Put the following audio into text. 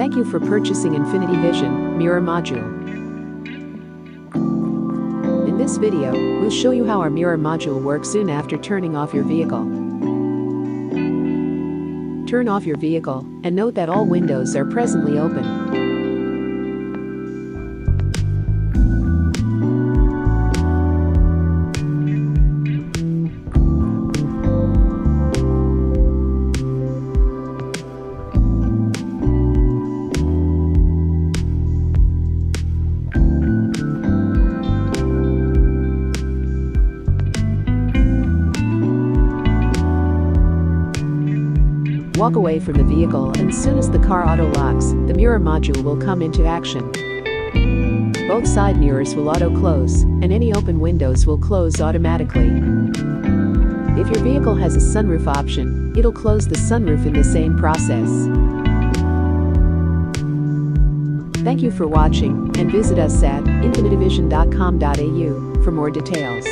Thank you for purchasing Infinity Vision Mirror Module. In this video, we'll show you how our mirror module works soon after turning off your vehicle. Turn off your vehicle, and note that all windows are presently open. Walk away from the vehicle, and as soon as the car auto locks, the mirror module will come into action. Both side mirrors will auto close, and any open windows will close automatically. If your vehicle has a sunroof option, it'll close the sunroof in the same process. Thank you for watching, and visit us at infinityvision.com.au for more details.